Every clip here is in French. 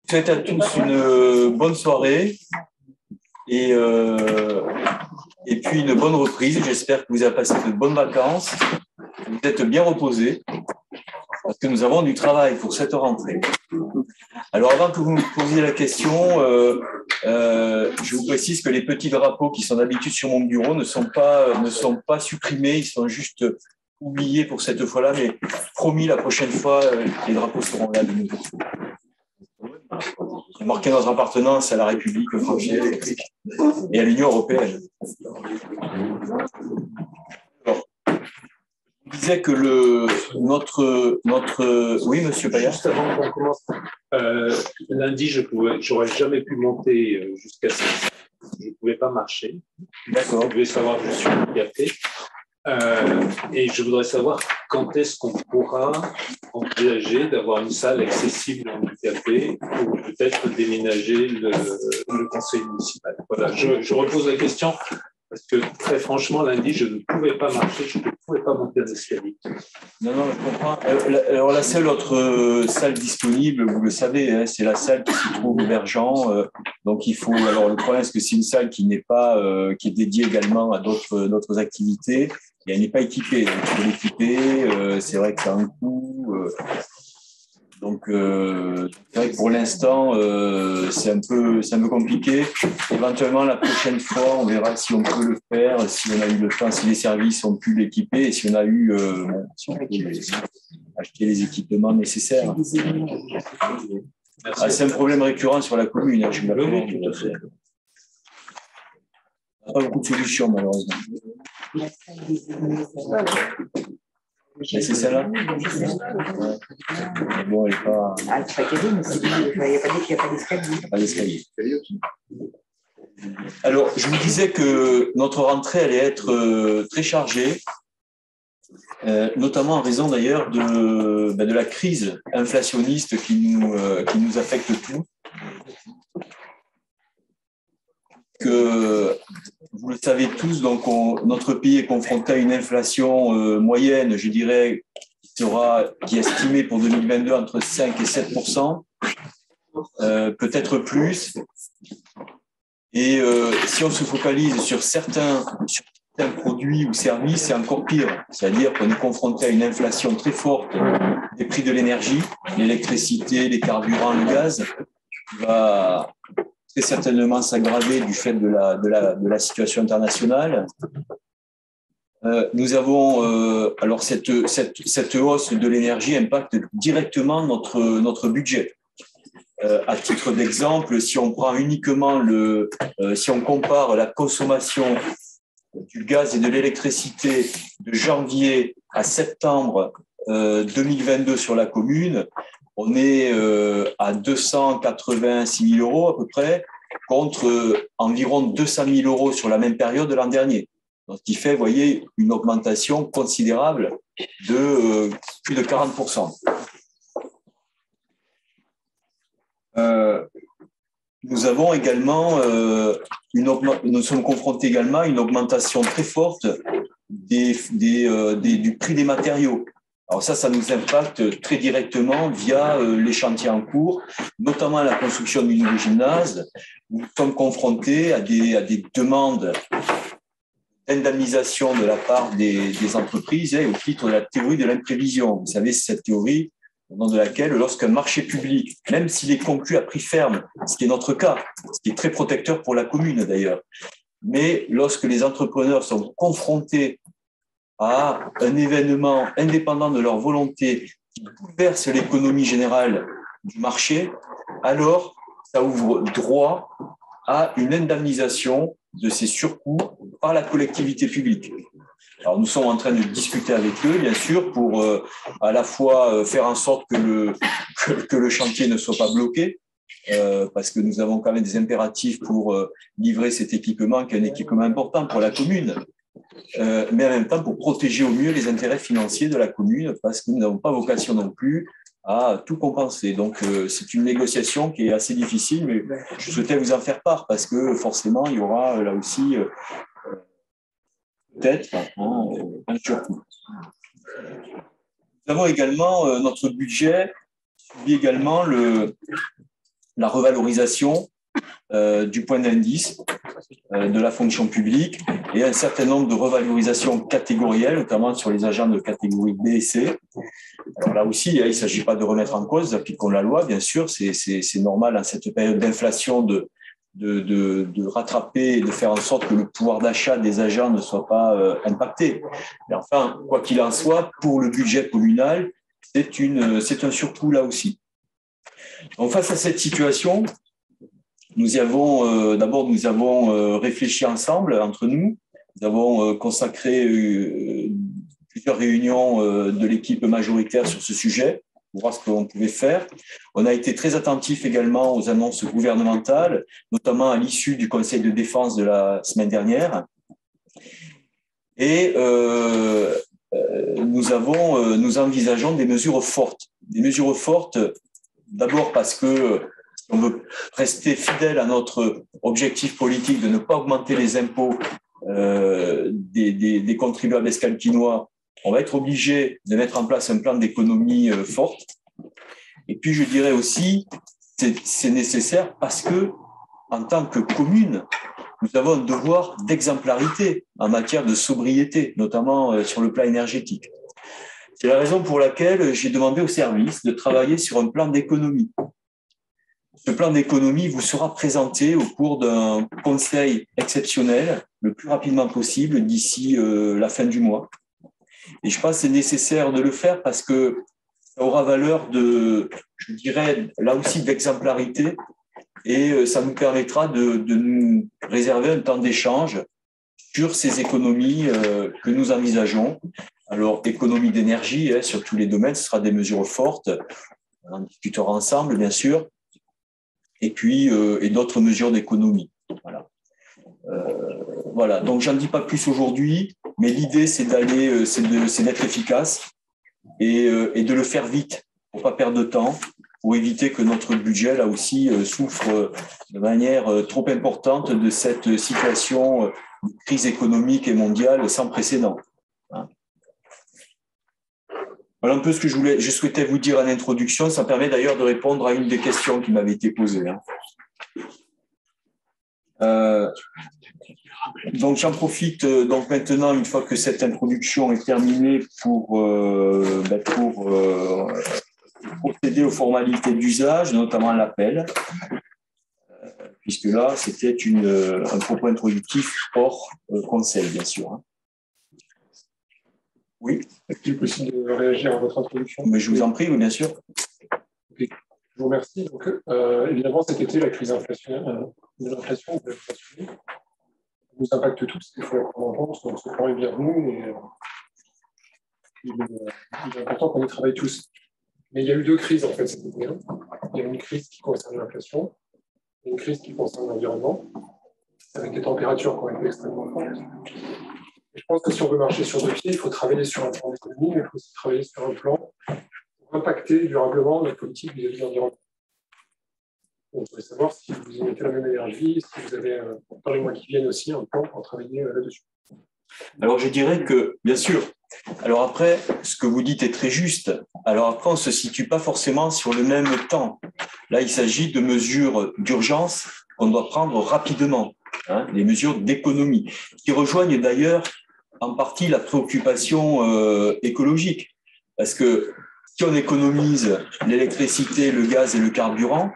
Je vous souhaite à tous une bonne soirée et, et puis une bonne reprise. J'espère que vous avez passé de bonnes vacances, que vous êtes bien reposés, parce que nous avons du travail pour cette rentrée. Alors avant que vous me posiez la question, je vous précise que les petits drapeaux qui sont d'habitude sur mon bureau ne sont pas supprimés, ils sont juste oubliés pour cette fois-là, mais promis, la prochaine fois, les drapeaux seront là de nouveau. Marquer notre appartenance à la République française et à l'Union européenne. Alors, je disais que notre... Oui, monsieur Payard. Juste avant qu'on commence, lundi, j'aurais jamais pu monter jusqu'à 6. Je ne pouvais pas marcher. D'accord. Vous devez savoir que je suis handicapé. Et je voudrais savoir quand est-ce qu'on pourra envisager d'avoir une salle accessible handicapée ou peut-être déménager le conseil municipal. Voilà, je repose la question parce que très franchement, lundi, je ne pouvais pas marcher, je ne pouvais pas monter un escalier. Non, je comprends. Alors, la seule autre salle disponible, vous le savez, hein, c'est la salle qui se trouve au Vergent. Donc, il faut. Alors, le problème, c'est que c'est une salle qui n'est pas, qui est dédiée également à d'autres activités. Et elle n'est pas équipée. Donc, il faut l'équiper. C'est vrai que ça a un coût. Donc, c'est vrai que pour l'instant, c'est un peu compliqué. Éventuellement, la prochaine fois, on verra si on peut le faire, si on a eu le temps, si les services ont pu l'équiper et si on a eu, si on peut acheter les équipements nécessaires. C'est un problème récurrent sur la commune, hein, je suis d'accord. Oui, tout à fait. On n'a pas beaucoup de solutions, malheureusement. Mais c'est celle-là. Ouais. Bon, elle n'est pas. Ah, c'est pas cadeau, mais c'est bien. Il n'y a pas dit qu'il n'y a pas d'escalier. Pas d'escalier. Alors, je vous disais que notre rentrée allait être très chargée, notamment en raison d'ailleurs de la crise inflationniste qui nous affecte tous. Que vous le savez tous, donc notre pays est confronté à une inflation moyenne, je dirais, qui est estimée pour 2022 entre 5 et 7%, peut-être plus. Et si on se focalise sur certains produits ou services, c'est encore pire. C'est-à-dire qu'on est confronté à une inflation très forte des prix de l'énergie, l'électricité, les carburants, le gaz, qui va très certainement s'aggraver du fait de la situation internationale. Nous avons alors cette hausse de l'énergie impacte directement notre budget. À titre d'exemple, si on prend uniquement si on compare la consommation du gaz et de l'électricité de janvier à septembre 2022 sur la commune, on est à 286 000 € à peu près, contre environ 200 000 € sur la même période de l'an dernier. Donc, ce qui fait, vous voyez, une augmentation considérable de plus de 40%. Nous avons également nous sommes confrontés également à une augmentation très forte du prix des matériaux. Alors ça nous impacte très directement via les chantiers en cours, notamment la construction du nouveau gymnase. Nous sommes confrontés à des demandes d'indemnisation de la part des entreprises au titre de la théorie de l'imprévision. Vous savez, c'est cette théorie au nom de laquelle, lorsqu'un marché public, même s'il est conclu à prix ferme, ce qui est notre cas, ce qui est très protecteur pour la commune d'ailleurs, mais lorsque les entrepreneurs sont confrontés à un événement indépendant de leur volonté qui bouleverse l'économie générale du marché, alors ça ouvre droit à une indemnisation de ces surcoûts par la collectivité publique. Alors nous sommes en train de discuter avec eux, bien sûr, pour à la fois faire en sorte que le chantier ne soit pas bloqué, parce que nous avons quand même des impératifs pour livrer cet équipement, qui est un équipement important pour la commune. Mais en même temps pour protéger au mieux les intérêts financiers de la commune, parce que nous n'avons pas vocation non plus à tout compenser. Donc, c'est une négociation qui est assez difficile, mais je souhaitais vous en faire part, parce que forcément, il y aura là aussi peut-être un surcoût. Nous avons également notre budget subit également la revalorisation du point d'indice de la fonction publique et un certain nombre de revalorisations catégorielles, notamment sur les agents de catégorie B et C. Alors là aussi, il ne s'agit pas de remettre en cause, appliquons la loi, bien sûr, c'est normal en cette période d'inflation de rattraper et de faire en sorte que le pouvoir d'achat des agents ne soit pas impacté. Mais enfin, quoi qu'il en soit, pour le budget communal, c'est un surcoût là aussi. Donc, face à cette situation, nous avons réfléchi ensemble, entre nous. Nous avons consacré plusieurs réunions de l'équipe majoritaire sur ce sujet, pour voir ce qu'on pouvait faire. On a été très attentifs également aux annonces gouvernementales, notamment à l'issue du Conseil de défense de la semaine dernière. Et nous envisageons des mesures fortes. Des mesures fortes, d'abord parce que on veut rester fidèle à notre objectif politique de ne pas augmenter les impôts des contribuables escalquinois. On va être obligé de mettre en place un plan d'économie forte. Et puis, je dirais aussi, c'est nécessaire parce que, en tant que commune, nous avons un devoir d'exemplarité en matière de sobriété, notamment sur le plan énergétique. C'est la raison pour laquelle j'ai demandé au service de travailler sur un plan d'économie. Ce plan d'économie vous sera présenté au cours d'un conseil exceptionnel le plus rapidement possible d'ici la fin du mois. Et je pense que c'est nécessaire de le faire parce que ça aura valeur je dirais, là aussi d'exemplarité et ça nous permettra de nous réserver un temps d'échange sur ces économies que nous envisageons. Alors, économie d'énergie, sur tous les domaines, ce sera des mesures fortes. On en discutera ensemble, bien sûr. Et puis, et d'autres mesures d'économie. Voilà. Voilà. Donc, j'en dis pas plus aujourd'hui, mais l'idée, c'est d'être efficace et de le faire vite pour pas perdre de temps, pour éviter que notre budget, là aussi, souffre de manière trop importante de cette situation de crise économique et mondiale sans précédent. Voilà un peu ce que je souhaitais vous dire en introduction. Ça permet d'ailleurs de répondre à une des questions qui m'avait été posée. Donc j'en profite donc maintenant, une fois que cette introduction est terminée, pour procéder aux formalités d'usage, notamment l'appel, puisque là, c'était un propos introductif hors conseil, bien sûr. Oui. Est-il possible de réagir à votre introduction? Mais je vous en prie, oui, bien sûr. Okay. Je vous remercie. Donc, évidemment, cet été, la crise d'inflation nous impacte tous. Il faut la prendre en compte. Donc, ce plan est bienvenu et il est important qu'on y travaille tous. Mais il y a eu deux crises, en fait, cet été. Il y a une crise qui concerne l'inflation et une crise qui concerne l'environnement, avec des températures qui ont été extrêmement fortes. Je pense que si on veut marcher sur deux pieds, il faut travailler sur un plan d'économie, mais il faut aussi travailler sur un plan pour impacter durablement notre politique vis-à-vis de l'environnement. On voudrait savoir si vous y mettez la même énergie, si vous avez, dans les mois qui viennent aussi, un plan pour travailler là-dessus. Alors, je dirais que, bien sûr, alors après, ce que vous dites est très juste. Alors après, on ne se situe pas forcément sur le même temps. Là, il s'agit de mesures d'urgence qu'on doit prendre rapidement, les mesures d'économie, qui rejoignent d'ailleurs en partie la préoccupation écologique. Parce que si on économise l'électricité, le gaz et le carburant,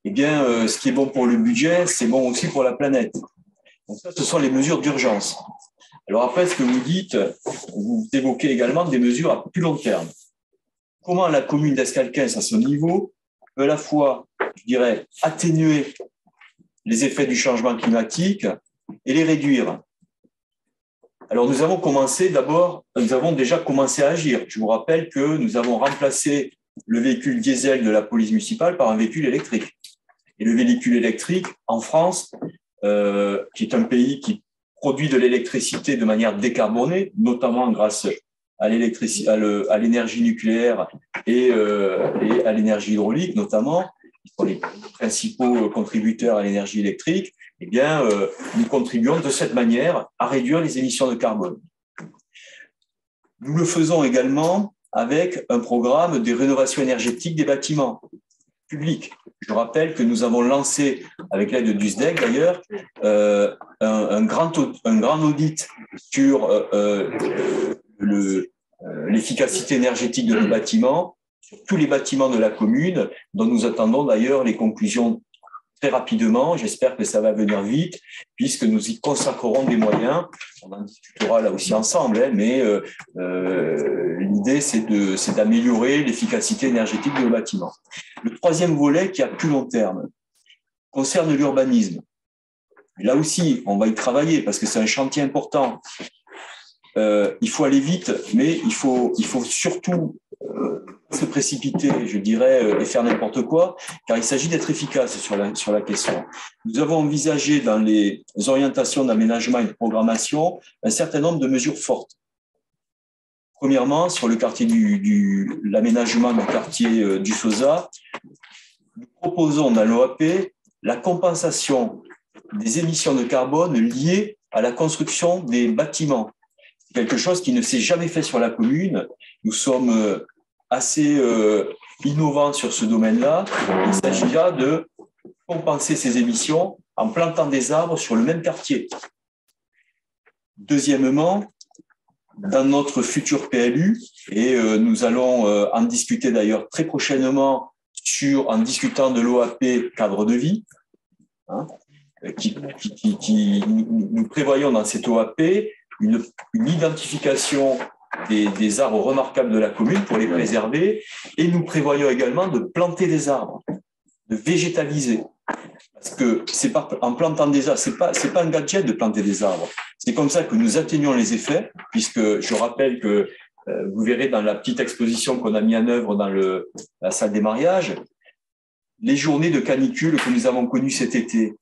eh bien, ce qui est bon pour le budget, c'est bon aussi pour la planète. Donc ça, ce sont les mesures d'urgence. Alors après, ce que vous dites, vous évoquez également des mesures à plus long terme. Comment la commune d'Escalquens, à son niveau, peut à la fois, je dirais, atténuer les effets du changement climatique et les réduire. Alors, nous avons déjà commencé à agir. Je vous rappelle que nous avons remplacé le véhicule diesel de la police municipale par un véhicule électrique. Et le véhicule électrique, en France, qui est un pays qui produit de l'électricité de manière décarbonée, notamment grâce à l'énergie nucléaire et à l'énergie hydraulique, notamment, qui sont les principaux contributeurs à l'énergie électrique, eh bien, nous contribuons de cette manière à réduire les émissions de carbone. Nous le faisons également avec un programme de rénovation énergétique des bâtiments, public. Je rappelle que nous avons lancé, avec l'aide du SDEC d'ailleurs, un grand audit sur l'efficacité énergétique de nos bâtiments, sur tous les bâtiments de la commune, dont nous attendons d'ailleurs les conclusions très rapidement. J'espère que ça va venir vite, puisque nous y consacrerons des moyens. On en discutera là aussi ensemble, hein, mais l'idée, c'est d'améliorer l'efficacité énergétique de nos bâtiments. Le troisième volet, qui est à plus long terme, concerne l'urbanisme. Là aussi, on va y travailler, parce que c'est un chantier important. Il faut aller vite, mais il faut surtout se précipiter, je dirais, et faire n'importe quoi, car il s'agit d'être efficace sur la question. Nous avons envisagé dans les orientations d'aménagement et de programmation un certain nombre de mesures fortes. Premièrement, sur le quartier l'aménagement du quartier du Sosa, nous proposons dans l'OAP la compensation des émissions de carbone liées à la construction des bâtiments. C'est quelque chose qui ne s'est jamais fait sur la commune. Nous sommes assez innovants sur ce domaine-là. Il s'agira de compenser ces émissions en plantant des arbres sur le même quartier. Deuxièmement, dans notre futur PLU, et nous allons en discuter d'ailleurs très prochainement en discutant de l'OAP cadre de vie, hein, nous prévoyons dans cette OAP une identification des arbres remarquables de la commune pour les préserver, et nous prévoyons également de planter des arbres, de végétaliser. Parce que c'est pas en plantant des arbres, c'est pas un gadget de planter des arbres. C'est comme ça que nous atténuons les effets, puisque je rappelle que vous verrez dans la petite exposition qu'on a mis en œuvre dans la salle des mariages, les journées de canicule que nous avons connues cet été.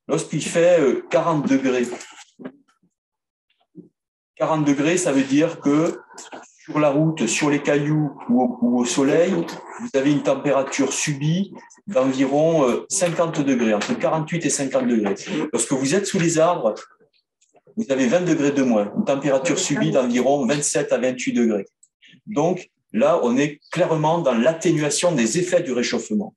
Lorsqu'il fait 40 degrés, 40 degrés, ça veut dire que sur la route, sur les cailloux ou au soleil, vous avez une température subie d'environ 50 degrés, entre 48 et 50 degrés. Lorsque vous êtes sous les arbres, vous avez 20 degrés de moins, une température subie d'environ 27 à 28 degrés. Donc là, on est clairement dans l'atténuation des effets du réchauffement.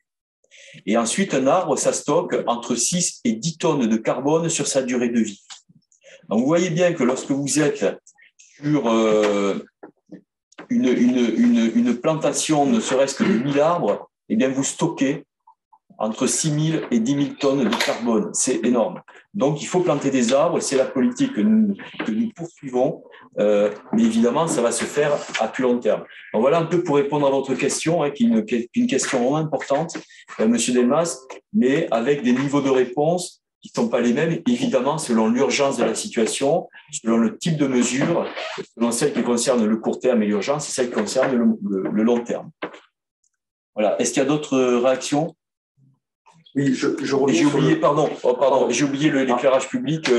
Et ensuite, un arbre, ça stocke entre 6 et 10 tonnes de carbone sur sa durée de vie. Donc vous voyez bien que lorsque vous êtes sur une plantation, ne serait-ce que de 1000 arbres, eh bien vous stockez entre 6 000 et 10 000 tonnes de carbone. C'est énorme. Donc, il faut planter des arbres. C'est la politique que nous poursuivons. Mais évidemment, ça va se faire à plus long terme. Donc, voilà un peu pour répondre à votre question, hein, qui est une question vraiment importante, Monsieur Delmas, mais avec des niveaux de réponse qui ne sont pas les mêmes, évidemment, selon l'urgence de la situation, selon le type de mesure, selon celle qui concerne le court terme et l'urgence, et celle qui concerne le long terme. Voilà. Est-ce qu'il y a d'autres réactions ? Oui, je reviens. J'ai oublié, j'ai oublié l'éclairage public.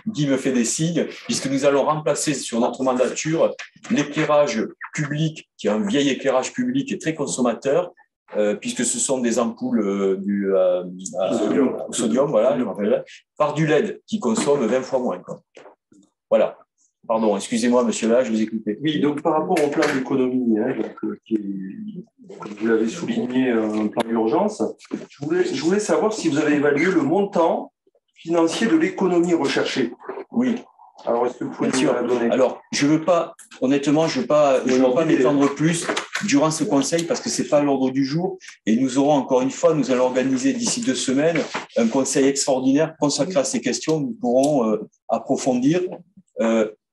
Guy me fait des signes, puisque nous allons remplacer sur notre mandature l'éclairage public, qui est un vieil éclairage public et très consommateur, puisque ce sont des ampoules au sodium, voilà, par du LED qui consomme 20 fois moins. Quoi. Voilà. Pardon, excusez-moi, monsieur là, je vous ai coupé. Oui, donc par rapport au plan d'économie, hein, qui est, comme vous l'avez souligné, un plan d'urgence, je voulais savoir si vous avez évalué le montant financier de l'économie recherchée. Oui. Alors, est-ce que vous pouvez nous la donner ? Alors, honnêtement, je ne veux pas m'étendre plus durant ce conseil parce que ce n'est pas à l'ordre du jour. Et nous aurons encore une fois, nous allons organiser d'ici 2 semaines un conseil extraordinaire consacré à ces questions. Nous pourrons approfondir.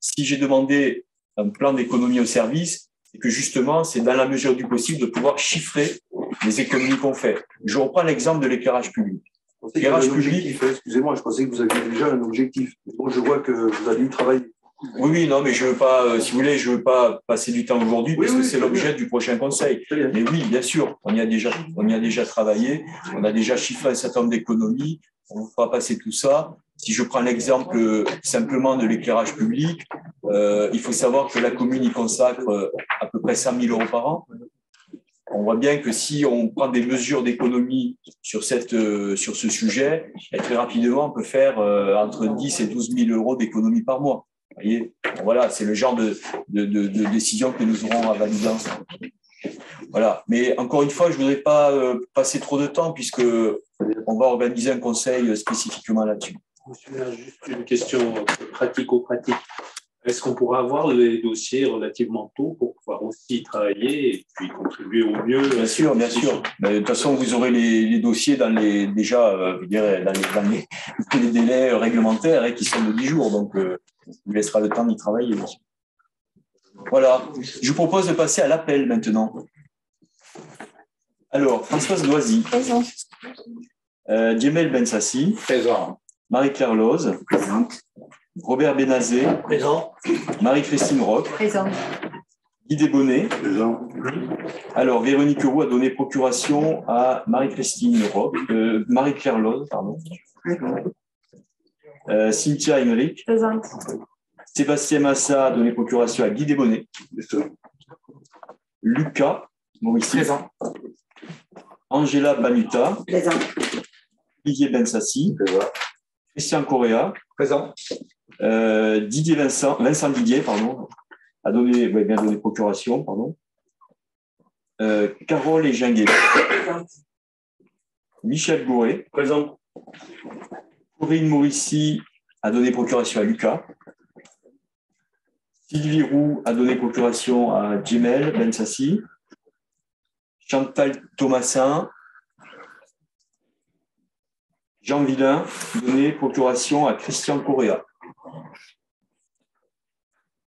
Si j'ai demandé un plan d'économie au service, c'est que justement, c'est dans la mesure du possible de pouvoir chiffrer les économies qu'on fait. Je reprends l'exemple de l'éclairage public. L'éclairage public, excusez-moi, je pensais que vous aviez déjà un objectif. Bon, je vois que vous avez dû travailler. Oui, non, mais je veux pas, si vous voulez, je veux pas passer du temps aujourd'hui parce que c'est l'objet du prochain conseil. Mais oui, bien sûr, on y a déjà travaillé, on a déjà chiffré un certain nombre d'économies, on vous fera passer tout ça. Si je prends l'exemple simplement de l'éclairage public, il faut savoir que la commune y consacre à peu près 100 000 € par an. On voit bien que si on prend des mesures d'économie sur ce sujet, très rapidement, on peut faire entre 10 et 12 000 € d'économie par mois. Vous voyez, voilà, c'est le genre de décision que nous aurons à valider ensemble. Voilà. Mais encore une fois, je ne voudrais pas passer trop de temps puisque on va organiser un conseil spécifiquement là-dessus. Monsieur le maire, juste une question pratico-pratique. Est-ce qu'on pourra avoir les dossiers relativement tôt pour pouvoir aussi travailler et puis contribuer au mieux? Bien sûr, bien sûr. Mais de toute façon, vous aurez les dossiers déjà, je dirais, dans les délais réglementaires qui sont de 10 jours. Donc, on vous laissera le temps d'y travailler. Voilà. Je vous propose de passer à l'appel maintenant. Alors, Françoise Loisy. Présente. Djemel Bensassi. Présent. Marie-Claire Loz. Présente. Robert Bénazé. Présent. Marie-Christine Roch. Présente. Guy Desbonnets. Présent. Alors, Véronique Roux a donné procuration à Marie-Christine Roch, Marie-Claire Loz, pardon. Cynthia Emmerich. Présente. Sébastien Massa a donné procuration à Guy Desbonnets. Lucas Maurice. Présent. Angela Banuta. Présente. Olivier Bensassi. Présent. Christian Correa. Présent. Vincent Didier, pardon, a donné, bien donné procuration, pardon. Carole Ginguet. Michel Gouré. Présent. Corinne Maurici a donné procuration à Lucas. Sylvie Roux a donné procuration à Djemel Bensassi. Chantal Thomasin. Jean Villain a donné procuration à Christian Correa.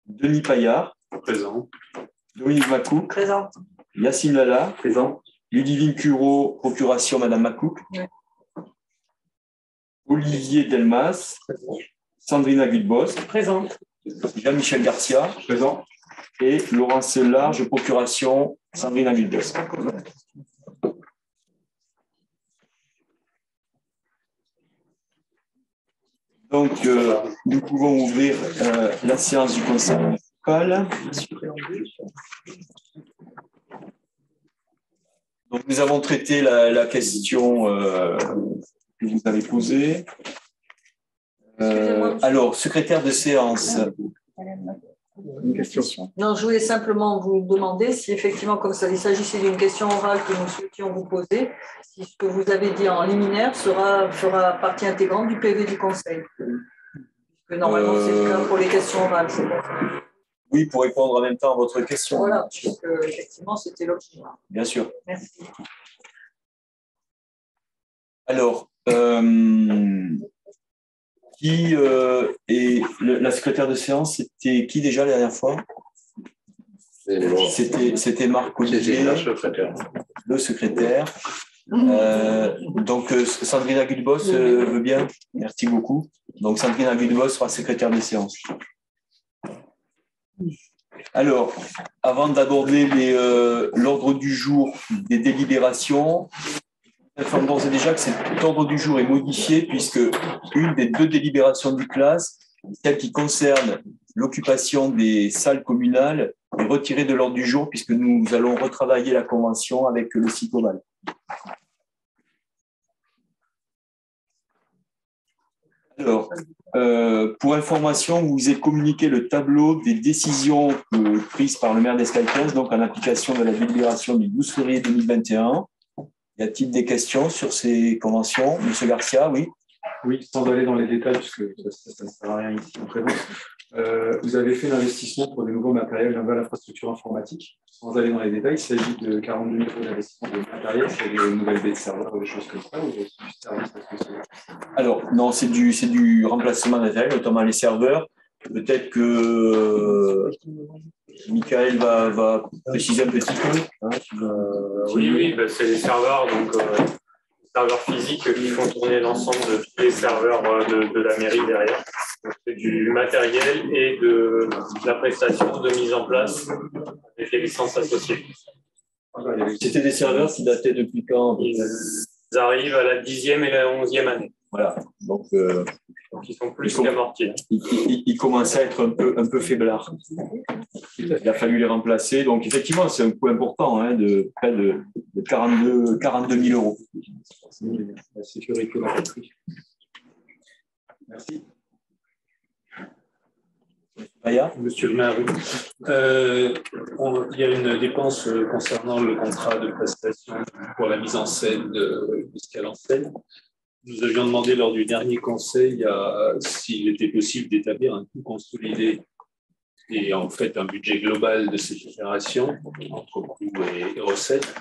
Denis Paillard. Présent. Dominique Macouk. Présente. Yacine Lala. Présent. Ludivine Cureau, procuration Madame Macouk. Oui. Olivier Delmas. Sandrina Gudbos. Présente. Jean-Michel Garcia. Présent. Et Laurence Large, procuration Sandrina Gudbos. Donc, nous pouvons ouvrir la séance du conseil municipal. Donc, nous avons traité la question que vous avez posée. Alors, secrétaire de séance. Une question. Non, je voulais simplement vous demander si effectivement, comme ça, il s'agissait d'une question orale que nous souhaitions vous poser, si ce que vous avez dit en liminaire fera partie intégrante du PV du Conseil. Parce que normalement, c'est le cas pour les questions orales. C'est bon. Oui, pour répondre en même temps à votre question. Voilà, puisque effectivement, c'était l'objet. Bien sûr. Merci. Alors, qui est la secrétaire de séance, c'était qui déjà la dernière fois? C'était Marc Olivier, le secrétaire. Donc, Sandrina Gudbos veut bien. Merci beaucoup. Donc, Sandrina Gudbos sera secrétaire de séance. Alors, avant d'aborder l'ordre du jour des délibérations, j'informe d'ores et déjà que cet ordre du jour est modifié puisque une des deux délibérations du classe, celle qui concerne l'occupation des salles communales, est retirée de l'ordre du jour puisque nous allons retravailler la convention avec le SICOMAL. Alors, pour information, vous est communiqué le tableau des décisions prises par le maire d'Escalquens, donc en application de la délibération du 12 février 2021. Y a-t-il des questions sur ces conventions? Monsieur Garcia, oui. Oui, sans aller dans les détails, puisque ça ne sert à rien ici en présence. Vous avez fait l'investissement pour des nouveaux matériels, d'une nouvelle infrastructure informatique. Sans aller dans les détails, il s'agit de 42 000 € d'investissement de matériel, c'est des nouvelles baies de serveurs ou des choses comme ça, ou c'est du service? Alors, non, c'est du remplacement de matériel, notamment les serveurs. Peut-être que Michael va préciser un petit peu. Oui, ben, c'est les serveurs, donc serveurs physiques qui font tourner l'ensemble de tous les serveurs de la mairie derrière. C'est du matériel et de la prestation de mise en place avec les licences associées. C'était des serveurs qui dataient depuis quand? Ils arrivent à la 10e et la 11e année. Voilà, donc ils sont plus qu'amortis. Ils commençaient à être un peu faiblards. Il a fallu les remplacer. Donc, effectivement, c'est un coût important, de près de 42 000 €. La sécurité de la patrie. Merci. Monsieur le maire, il y a une dépense concernant le contrat de prestation pour la mise en scène d'Escale en scène. Nous avions demandé lors du dernier conseil s'il était possible d'établir un coût consolidé et en fait un budget global de cette opération entre coûts et recettes.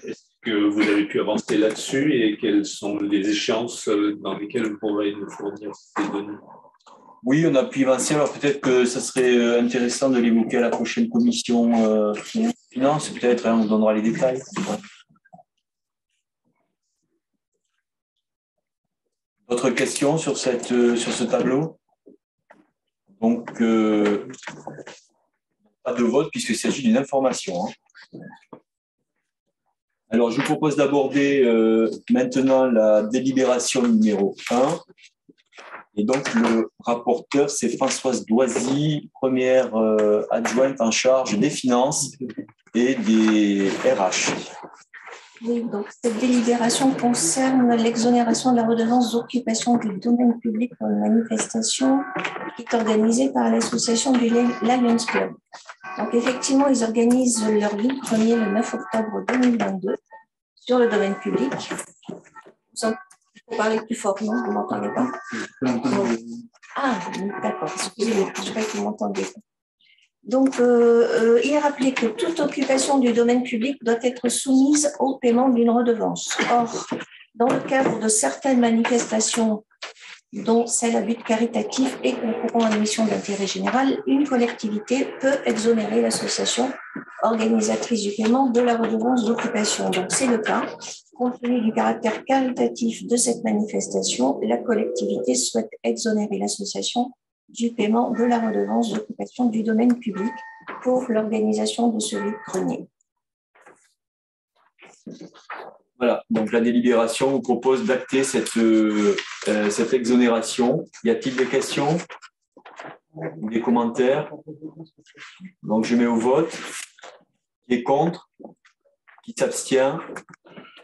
Est-ce que vous avez pu avancer là-dessus et quelles sont les échéances dans lesquelles vous pourrez nous fournir ces données? Oui, on a pu avancer. Alors peut-être que ça serait intéressant de l'évoquer à la prochaine commission finance. Peut-être, on vous donnera les détails. D'autres questions sur ce tableau? Donc, pas de vote puisqu'il s'agit d'une information. Alors, je vous propose d'aborder maintenant la délibération numéro 1. Et donc, le rapporteur, c'est Françoise Doisy, première adjointe en charge des finances et des RH. Oui, donc cette délibération concerne l'exonération de la redevance d'occupation du domaine public pour une manifestation qui est organisée par l'association du Lions Club. Donc effectivement, ils organisent leur vide-grenier le 9 octobre 2022 sur le domaine public. Il faut parler plus fort, non? Vous ne m'entendez pas? Ah, d'accord, excusez-moi, je crois que vous m'entendez. Donc, il est rappelé que toute occupation du domaine public doit être soumise au paiement d'une redevance. Or, dans le cadre de certaines manifestations, dont celle à but caritatif et concourant à une mission d'intérêt général, une collectivité peut exonérer l'association organisatrice du paiement de la redevance d'occupation. Donc, c'est le cas. Compte tenu du caractère caritatif de cette manifestation, la collectivité souhaite exonérer l'association du paiement de la redevance d'occupation du domaine public pour l'organisation de ce vide-grenier. Voilà, donc la délibération vous propose d'acter cette exonération. Y a-t-il des questions ou des commentaires? Donc je mets au vote. Qui est contre? Qui s'abstient?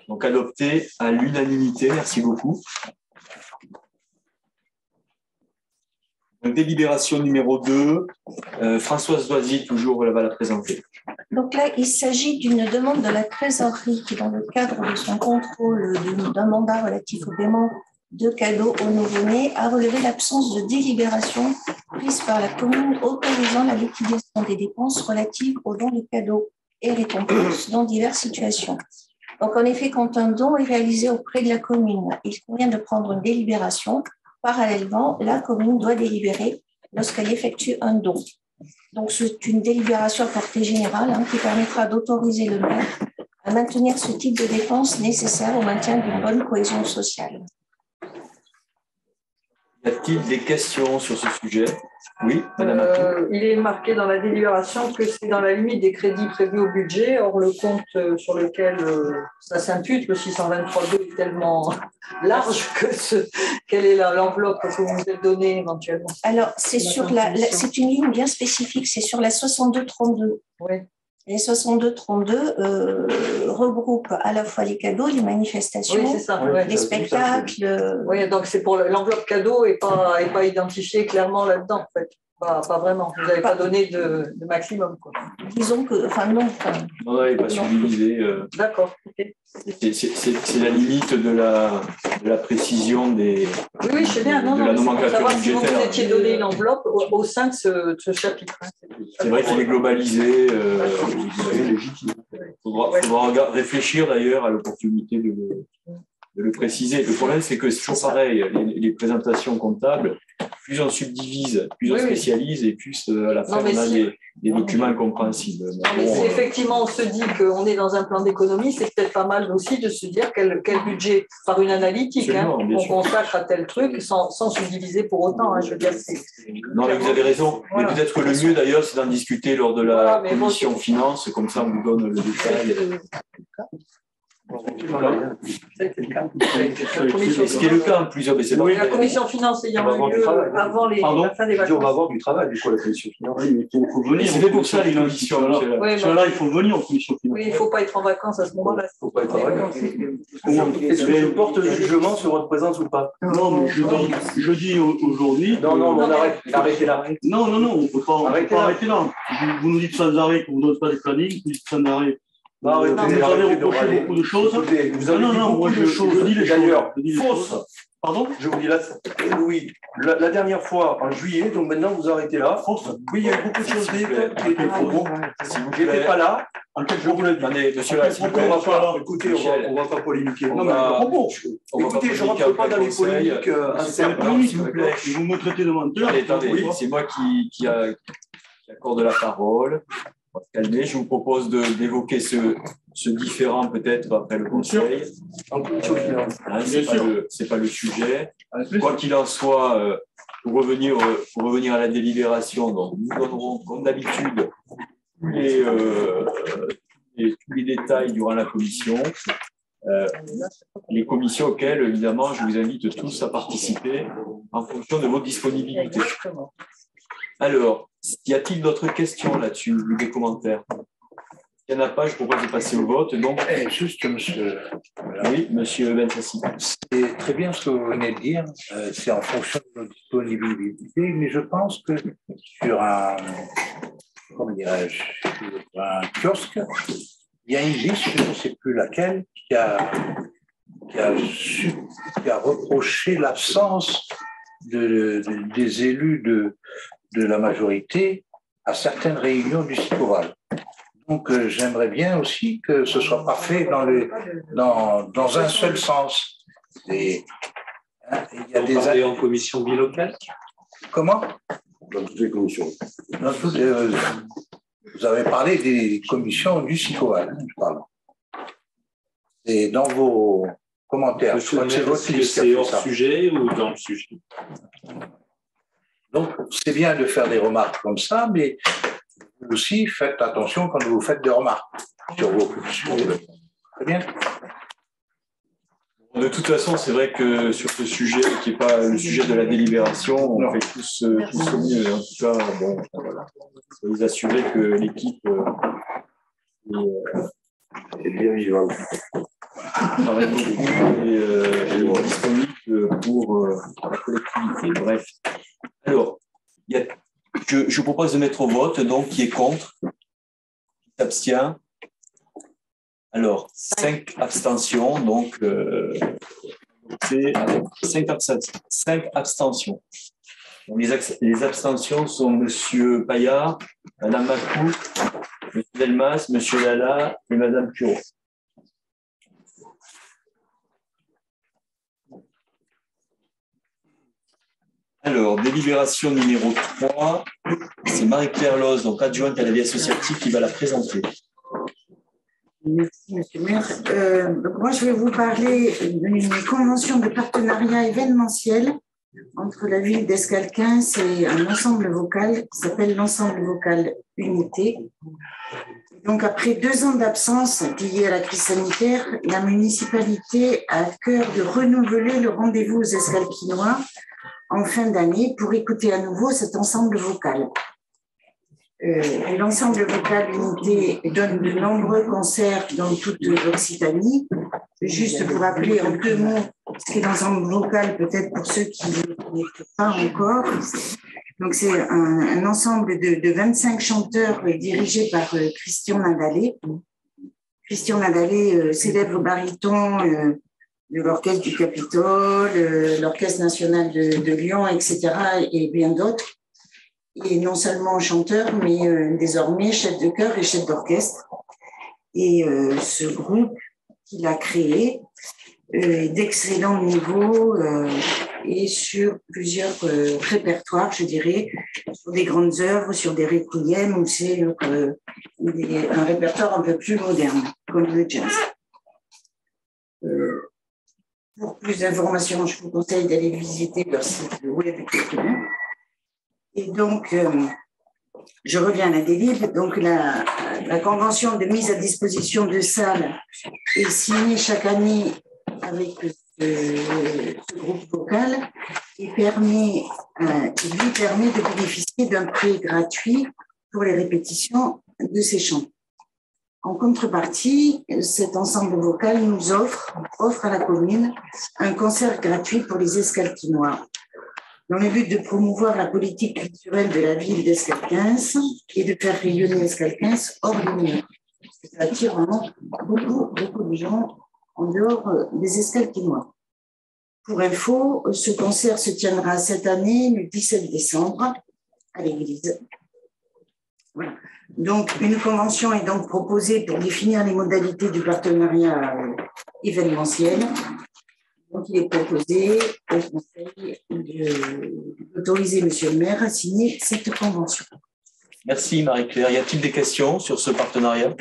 Donc adopté à l'unanimité. Merci beaucoup. Donc, délibération numéro 2, Françoise Doisy, toujours, elle va la présenter. Donc là, il s'agit d'une demande de la trésorerie qui, dans le cadre de son contrôle d'un mandat relatif au paiement de cadeaux aux nouveau-nés, a relevé l'absence de délibération prise par la commune autorisant la liquidation des dépenses relatives aux dons de cadeaux et récompenses dans diverses situations. Donc en effet, quand un don est réalisé auprès de la commune, il convient de prendre une délibération. Parallèlement, la commune doit délibérer lorsqu'elle effectue un don. Donc, c'est une délibération à portée générale qui permettra d'autoriser le maire à maintenir ce type de dépenses nécessaires au maintien d'une bonne cohésion sociale. Y a-t-il des questions sur ce sujet? Oui, madame Atou. Il est marqué dans la délibération que c'est dans la limite des crédits prévus au budget. Or, le compte sur lequel ça s'impute, le 623.2, est tellement large que quelle est l'enveloppe que vous nous avez donnée éventuellement? Alors, c'est c'est une ligne bien spécifique, c'est sur la 6232. Oui. Les 6232 regroupent à la fois les cadeaux, les manifestations, oui, ça, les spectacles. Oui, donc c'est pour l'enveloppe cadeau et pas identifiée clairement là-dedans, en fait. Pas vraiment. Vous n'avez pas donné de maximum, quoi. Disons que, non. Non, il n'est pas subdivisé. D'accord. Okay. C'est la limite de la précision des. Oui, je sais bien. De la nomenclature budgétaire. Si vous étiez donné une enveloppe au sein de ce chapitre. C'est vrai qu'il est globalisé. C'est légitime. Il faudra réfléchir d'ailleurs à l'opportunité de le préciser. Le problème, c'est que c'est toujours pareil. Les présentations comptables, plus on subdivise, plus on spécialise et plus à la fin on a des documents incompréhensibles. Mais si effectivement on se dit qu'on est dans un plan d'économie, c'est peut-être pas mal aussi de se dire quel budget, par une analytique, on consacre à tel truc sans subdiviser pour autant. Je veux dire, non, mais vous avez raison. Voilà. Mais peut-être que le mieux d'ailleurs, c'est d'en discuter lors de la commission finance, comme ça on vous donne le détail. Ce qui est le cas en plusieurs, mais c'est pas La commission finance ayant eu lieu avant la fin des vacances. On va avoir du travail, du coup, la commission finance. Oui, mais il faut venir. C'est fait pour ça, les commissions. Là, il faut venir en commission finance. Oui, il ne faut pas être en vacances à ce moment-là. Il ne faut pas être en vacances. Est-ce que je porte le jugement sur votre présence ou pas? Non, mais je dis aujourd'hui. Non, on arrête. Arrêtez là. Non, on ne peut pas arrêter là. Vous nous dites sans arrêt que vous ne donnez pas de planning, vous dites sans arrêt. Vous avez reproché beaucoup de choses. Vous avez dit beaucoup de choses. Je dis les d'ailleurs fausses. Pardon? Je vous dis là, oui, la dernière fois en juillet, donc maintenant vous arrêtez là. Fausse. Oui, il y a eu beaucoup de choses dites qui étaient fausses. Je n'étais pas là. Je vous le dis, monsieur là, s'il vous plaît. Écoutez, on ne va pas polémiquer. Non, mais écoutez, je ne rentre pas dans les polémiques internes. S'il vous plaît. Vous me traitez de menteur. Attendez, c'est moi qui accorde la parole. On va se calmer. Je vous propose d'évoquer ce différend peut-être après le conseil. C'est pas le sujet. Quoi qu'il en soit, pour revenir à la délibération, donc nous donnerons comme d'habitude tous les détails durant la commission. Les commissions auxquelles, évidemment, je vous invite tous à participer en fonction de votre disponibilité. Alors, y a-t-il d'autres questions là-dessus ou des commentaires? Il n'y en a pas, je propose de passer au vote. Donc... Juste, monsieur. Oui, monsieur Bensassi. C'est très bien ce que vous venez de dire. C'est en fonction de notre disponibilité, mais je pense que sur un kiosque, il y a une liste, je ne sais plus laquelle, qui a reproché l'absence des élus de la majorité à certaines réunions du CITOVAL. Donc, j'aimerais bien aussi que ce ne soit pas fait dans un seul sens. Il y a des en commission bilocale. Comment? Dans toutes les commissions. Vous avez parlé des commissions du CITOVAL, je parle. Et dans vos commentaires, je crois que c'est votre liste. C'est hors sujet ou dans le sujet? Donc, c'est bien de faire des remarques comme ça, mais vous aussi, faites attention quand vous faites des remarques sur vos commissions. Très bien. De toute façon, c'est vrai que sur ce sujet, qui n'est pas le sujet de la délibération, on fait tous au mieux. En tout cas, bon, voilà. Je peux vous assurer que l'équipe est bien vivante. Travaille beaucoup et est disponible pour la collectivité. Bref. Alors, je vous propose de mettre au vote, donc qui est contre, qui s'abstient. Alors, 5 abstentions, donc c'est 5 abstentions. Donc, les abstentions sont M. Paillard, Mme Macou, M. Delmas, M. Lala et Mme Puro. Alors, délibération numéro 3, c'est Marie-Claire Loz, donc adjointe à la vie associative, qui va la présenter. Merci, monsieur le maire. Moi, je vais vous parler d'une convention de partenariat événementiel entre la ville d'Escalquins et un ensemble vocal qui s'appelle l'ensemble vocal Unité. Donc, après 2 ans d'absence liée à la crise sanitaire, la municipalité a à cœur de renouveler le rendez-vous aux Escalquinois en fin d'année pour écouter à nouveau cet ensemble vocal. L'ensemble vocal Unité donne de nombreux concerts dans toute l'Occitanie. Juste pour rappeler en 2 mots ce qu'est l'ensemble vocal, peut-être pour ceux qui ne le connaissent pas encore. Donc, c'est un ensemble de 25 chanteurs dirigés par Christian Nadalé. Christian Nadalé, célèbre baryton de l'Orchestre du Capitole, l'Orchestre national de Lyon, etc., et bien d'autres. Et non seulement chanteur, mais désormais chef de chœur et chef d'orchestre. Et ce groupe qu'il a créé est d'excellent niveau et sur plusieurs répertoires, je dirais, sur des grandes œuvres, sur des requiems, ou c'est un répertoire un peu plus moderne, comme le jazz. Pour plus d'informations, je vous conseille d'aller visiter leur site web. Et donc, Je reviens à la délib. Donc, la convention de mise à disposition de salles est signée chaque année avec ce groupe vocal et lui permet de bénéficier d'un prêt gratuit pour les répétitions de ses chants. En contrepartie, cet ensemble vocal nous offre à la commune un concert gratuit pour les Escalquinois, dans le but de promouvoir la politique culturelle de la ville d'Escalquens et de faire rayonner Escalquens hors des murs. Ça attire vraiment beaucoup de gens en dehors des Escalquinois. Pour info, ce concert se tiendra cette année, le 17 décembre, à l'église. Voilà. Donc, une convention est donc proposée pour définir les modalités du partenariat événementiel. Donc, il est proposé au Conseil d'autoriser Monsieur le maire à signer cette convention. Merci Marie-Claire. Y a-t-il des questions sur ce partenariat?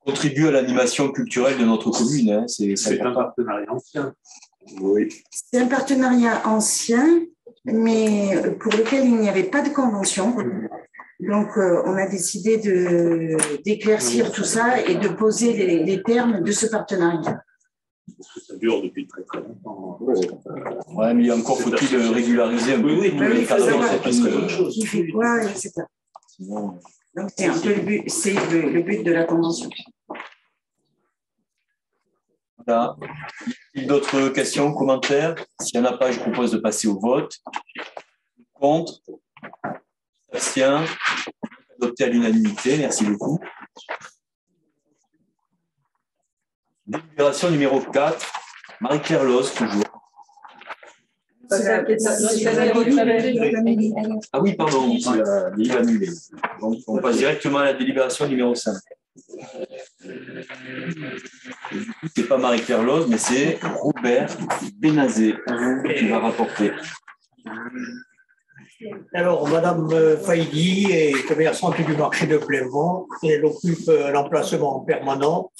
Contribue à l'animation culturelle de notre commune. Hein. C'est un partenariat ancien. Oui. C'est un partenariat ancien, mais pour lequel il n'y avait pas de convention. Donc, on a décidé d'éclaircir tout ça et de poser les termes de ce partenariat. Ça dure depuis très très longtemps. Ouais, mais encore faut-il régulariser un peu les cadences, qui fait quoi, etc. Donc, c'est un peu le but de la convention. Voilà. D'autres questions, commentaires? S'il n'y en a pas, je propose de passer au vote. Contre? Abstient? Adopté à l'unanimité. Merci beaucoup. Délibération numéro 4. Marie-Claire Loz, toujours. Ah oui, pardon, il est annulé. Donc, on passe directement à la délibération numéro 5. Du coup, ce n'est pas Marie-Claire Loz, mais c'est Robert Benazé qui va rapporter. Alors, Madame Faïdi est commerçante du marché de Plémont et elle occupe l'emplacement permanent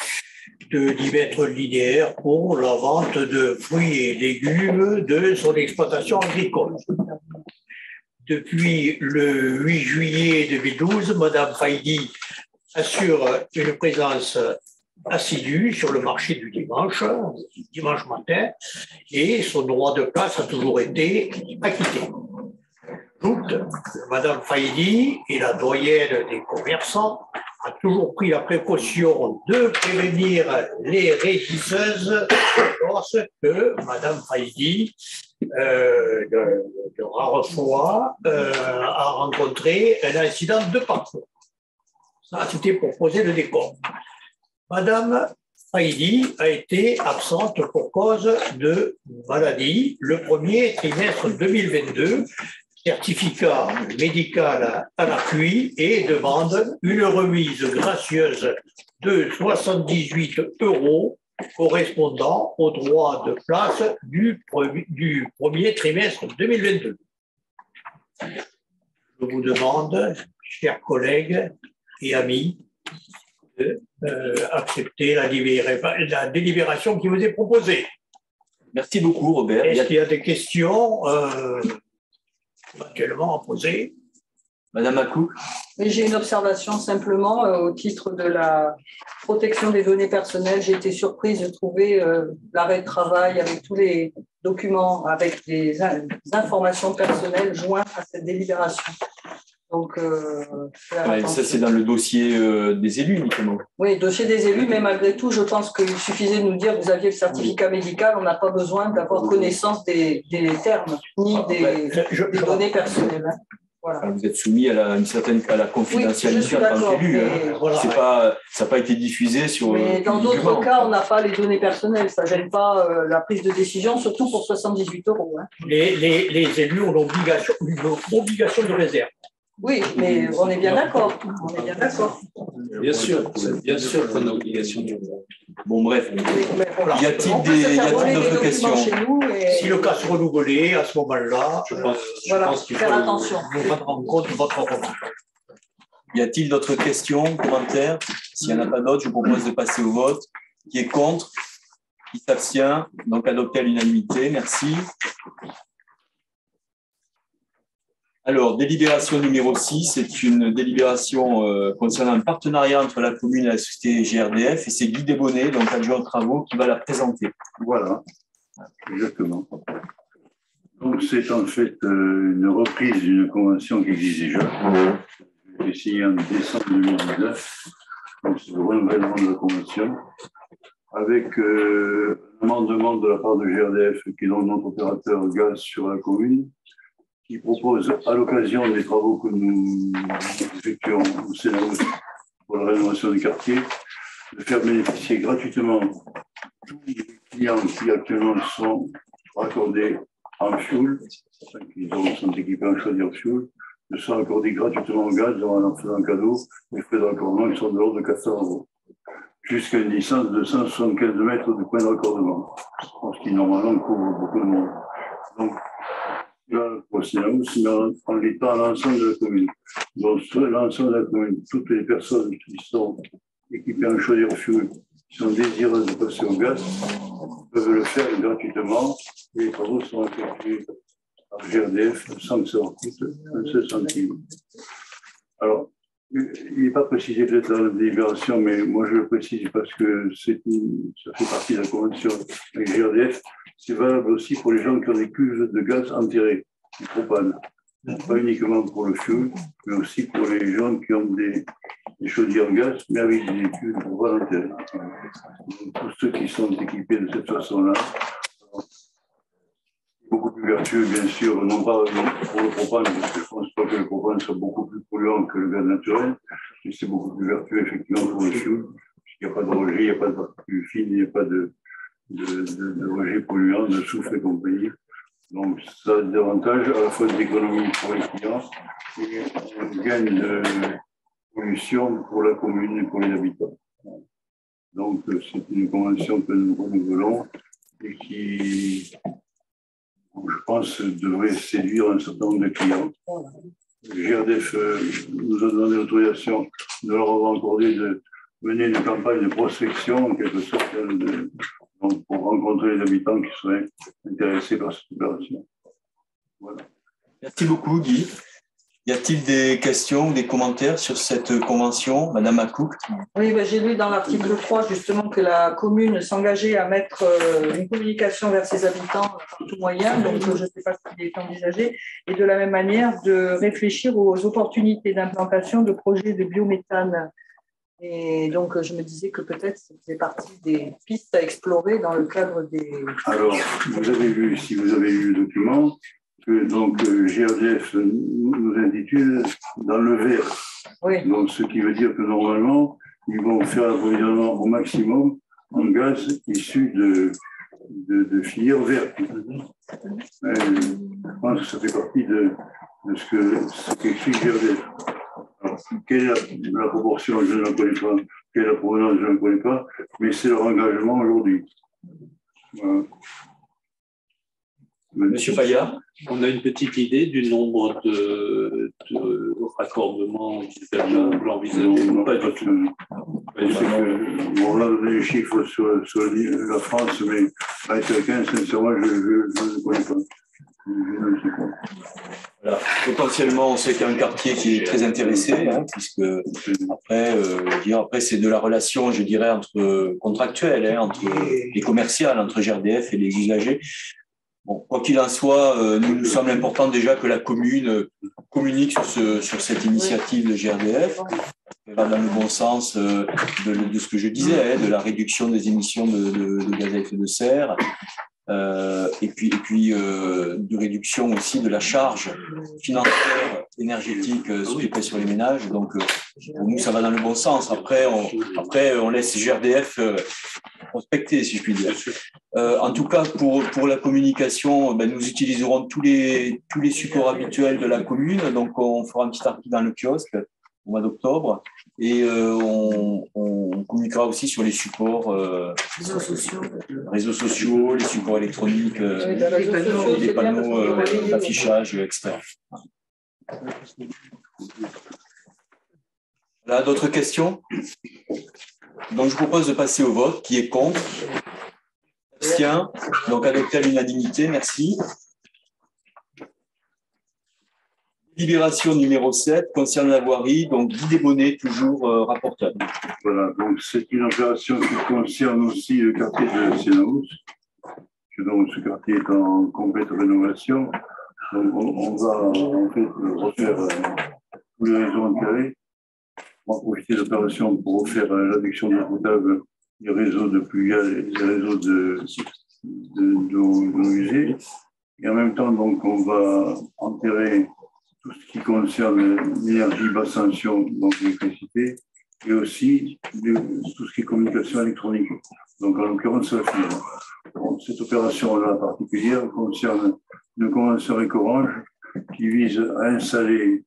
de 10 mètres linéaires pour la vente de fruits et légumes de son exploitation agricole. Depuis le 8 juillet 2012, Madame Faïdi assure une présence assidue sur le marché du dimanche matin, et son droit de place a toujours été acquitté. Madame Faïdi est la doyenne des commerçants, a toujours pris la précaution de prévenir les régisseuses lorsque Madame Faïdi, de rares fois, a rencontré un incident de parcours. Ça, c'était pour poser le décor. Madame Faïdi a été absente pour cause de maladie le premier trimestre 2022, certificat médical à l'appui, et demande une remise gracieuse de 78 € correspondant au droit de place du premier trimestre 2022. Je vous demande, chers collègues et amis, d'accepter la délibération qui vous est proposée. Merci beaucoup, Robert. Est-ce qu'il y a des questions éventuellement à poser? Madame Acou. Oui, j'ai une observation simplement au titre de la protection des données personnelles. J'ai été surprise de trouver l'arrêt de travail avec tous les documents, avec des informations personnelles jointes à cette délibération. Donc, ça, c'est dans le dossier des élus, uniquement. Oui, dossier des élus, mais malgré tout, je pense qu'il suffisait de nous dire que vous aviez le certificat médical. On n'a pas besoin d'avoir connaissance des termes ni des données personnelles. Hein. Voilà. Vous êtes soumis à la confidentialité en tant qu'élu. Ça n'a pas été diffusé sur. Mais dans d'autres cas, on n'a pas les données personnelles. Ça ne gêne pas la prise de décision, surtout pour 78 €. Hein. Les élus ont une obligation de réserve. Oui, mais on est bien d'accord. On est bien d'accord. Bien sûr qu'on a obligation de réserve. Bon, bref. Y a-t-il d'autres questions? Si le cas se renouvelait, à ce moment-là, je pense qu'il faut faire attention. Nous prendre en compte votre remarque. Y a-t-il d'autres questions, commentaires? S'il n'y en a pas d'autres, je vous propose de passer au vote. Qui est contre? Qui s'abstient? Donc adopté à l'unanimité. Merci. Alors, délibération numéro 6, c'est une délibération concernant un partenariat entre la commune et la société GRDF, et c'est Guy Desbonnets, donc adjoint de travaux, qui va la présenter. Voilà, exactement. Donc, c'est en fait une reprise d'une convention qui existe déjà, qui a été signée en décembre 2019, donc c'est le renouvellement de la convention, avec un amendement de la part de GRDF, qui est donc notre opérateur gaz sur la commune, qui propose, à l'occasion des travaux que nous effectuons au Sénat pour la rénovation du quartier, de faire bénéficier gratuitement tous les clients qui actuellement sont raccordés en fioul, qui sont équipés en chaudière fioul, de se raccorder gratuitement au gaz en leur faisant cadeau. Les frais de raccordement ils sont de l'ordre de 400 €, jusqu'à une distance de 175 mètres de point de raccordement, ce qui normalement couvre beaucoup de monde. Donc, là, au Sénat, c'est en l'état à l'ensemble de la commune. Donc, sur l'ensemble de la commune, toutes les personnes qui sont équipées en chaudière fioul, qui sont désireuses de passer au gaz, peuvent le faire gratuitement. Et les travaux sont effectués par GRDF sans que ça leur coûte un seul centime. Alors, il n'est pas précisé peut-être dans la délibération, mais moi je le précise parce que ça fait partie de la convention avec GRDF. C'est valable aussi pour les gens qui ont des cuves de gaz enterrées, du propane. Pas uniquement pour le fioul, mais aussi pour les gens qui ont des chaudières gaz, mais avec des cuves de propane enterrées. Donc, tous ceux qui sont équipés de cette façon-là, beaucoup plus vertueux, bien sûr, non pas pour le propane, parce que je ne pense pas que le propane soit beaucoup plus polluant que le gaz naturel, mais c'est beaucoup plus vertueux, effectivement, pour le fioul, puisqu'il n'y a pas de rejet, il n'y a pas de particules fines, il n'y a pas de rejet polluant, de soufre et compagnie. Donc, ça a des avantages à la fois d'économie pour les clients et un gain de pollution pour la commune et pour les habitants. Donc, c'est une convention que nous renouvelons et qui, je pense, devrait séduire un certain nombre de clients. GRDF nous a donné l'autorisation de leur avoir accordé de mener une campagne de prospection, en quelque sorte, donc pour rencontrer les habitants qui seraient intéressés par cette opération. Voilà. Merci beaucoup, Guy. Y a-t-il des questions ou des commentaires sur cette convention, Madame Acouk? Oui, j'ai lu dans l'article 3 justement que la commune s'engageait à mettre une communication vers ses habitants par tout moyen, donc je ne sais pas ce qui est envisagé, et de la même manière de réfléchir aux opportunités d'implantation de projets de biométhane. Et donc je me disais que peut-être ça faisait partie des pistes à explorer dans le cadre des… Alors, vous avez vu, si vous avez lu le document, que donc GRDF nous intitule dans le vert. Oui. Donc, ce qui veut dire que normalement, ils vont faire l'approvisionnement au maximum en gaz issu de filières vertes. Je pense que ça fait partie de ce qu'écrit GRDF. Alors, quelle est la proportion, je ne la connais pas. Quelle est la provenance, je ne la connais pas. Mais c'est leur engagement aujourd'hui. Voilà. Monsieur Fayard, on a une petite idée du nombre de raccordements envisageables? Pas du tout. On a donné les chiffres sur la France, mais avec quelqu'un, sincèrement, je ne connais pas. Voilà. Potentiellement, on sait qu'il y a un quartier qui est très intéressé, puisque après, c'est de la relation, je dirais, contractuelle, entre les commerciales, entre GRDF et les usagers. Bon, quoi qu'il en soit, nous semble important déjà que la commune communique sur cette initiative de GRDF. Elle va dans le bon sens de ce que je disais, de la réduction des émissions de gaz à effet de serre, et puis de réduction aussi de la charge financière énergétique sur les ménages. Donc, pour nous, ça va dans le bon sens. Après, on laisse GRDF prospecter, si je puis dire. En tout cas, pour la communication, nous utiliserons tous les supports habituels de la commune. Donc, on fera un petit article dans le kiosque au mois d'octobre et on communiquera aussi sur les supports réseaux sociaux, les supports électroniques, les panneaux d'affichage, etc. Voilà, d'autres questions? Donc, je vous propose de passer au vote. Qui est contre? Abstient. Donc, adopté à l'unanimité. Merci. Délibération numéro 7 concerne la voirie, donc Guy Desbonnets, toujours rapporteur. Voilà, donc c'est une opération qui concerne aussi le quartier de Sénaus. Donc ce quartier est en complète rénovation. Donc on va en fait refaire tous les réseaux enterrés. On va profiter de l'opération pour refaire l'adduction d'eau potable des réseaux de pluvial, des réseaux d'eau usée. Et en même temps, donc, on va enterrer tout ce qui concerne l'énergie basse tension, donc l'électricité, et aussi tout ce qui est communication électronique. Donc, en l'occurrence, la fibre. Donc, cette opération-là particulière concerne une convention avec Orange qui vise à installer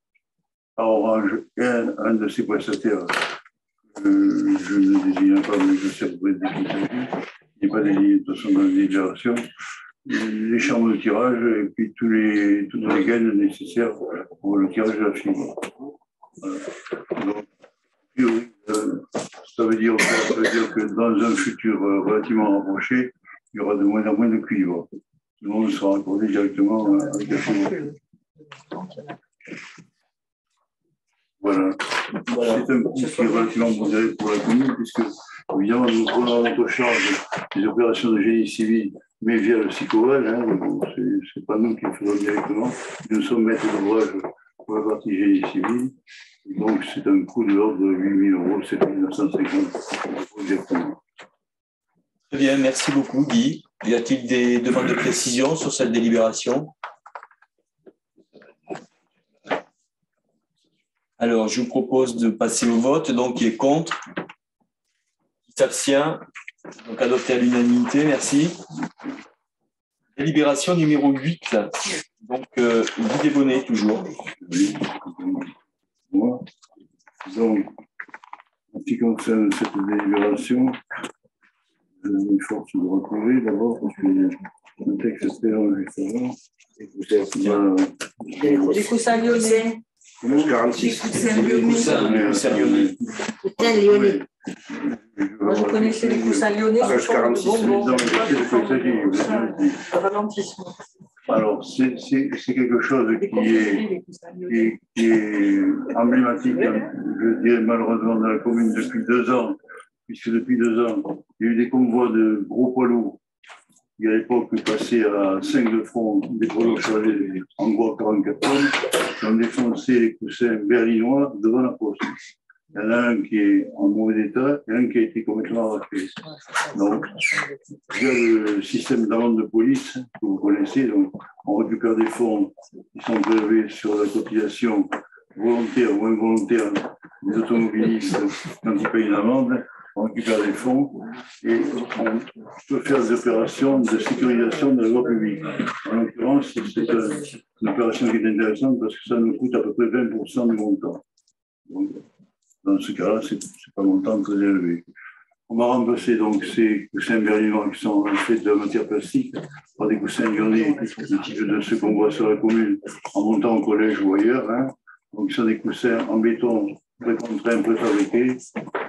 à Orange un de ses prestataires. Je ne désigne pas, mais je sais à peu près de qui il s'agit. Il n'est pas désigné de toute façon dans la délibération. Les chambres de tirage et puis toutes les gaines nécessaires pour le tirage de la fibre. Voilà. Donc, ça veut dire que dans un futur relativement rapproché, il y aura de moins en moins de cuivre. Tout le monde sera raccordé directement avec la fibre. Voilà. C'est un coût qui est relativement modéré pour la commune, puisque évidemment nous prenons notre charge des opérations de génie civil, mais via le SICOVAL, c'est pas nous qui le faisons directement. Nous sommes maîtres d'ouvrage pour la partie génie civil. Donc c'est un coût de l'ordre de 8 000 €, 7 950 exactement. Très bien, merci beaucoup Guy. Y a-t-il des demandes de précision sur cette délibération? Alors, je vous propose de passer au vote. Donc, qui est contre? Qui s'abstient? Donc, adopté à l'unanimité. Merci. Délibération numéro 8. Donc, Guy Desbonnets, toujours. Oui. Moi. Donc, en ce qui concerne cette délibération, je m'efforce de retrouver d'abord, parce que le texte est très long juste avant. Les coussins lyonnais. Moi, je connaissais les coussins lyonnais. Ralentissement. Alors, c'est quelque chose qui est emblématique, je dirais malheureusement, dans la commune depuis 2 ans, puisque depuis 2 ans, il y a eu des convois de gros poids lourds qui à l'époque passaient à 5 de front, des poids lourds chargés en gros 44 tonnes, qui ont défoncé les coussins berlinois devant la poste. Il y en a un qui est en mauvais état et un qui a été complètement arraché. Donc, il y a le système d'amende de police que vous connaissez. Donc, on récupère des fonds qui sont prélevés sur la cotisation volontaire ou involontaire des automobilistes quand ils payent une amende. On récupère des fonds et on peut faire des opérations de sécurisation de la voie publique. En l'occurrence, c'est une opération qui est intéressante parce que ça nous coûte à peu près 20% du montant. Donc, dans ce cas-là, ce n'est pas un montant très élevé. On va remplacer donc ces coussins berlinois qui sont faits de matière plastique par des coussins lyonnais, le type de ceux qu'on voit sur la commune en montant au collège ou ailleurs. Donc, ce sont des coussins en béton précontraints, préfabriqués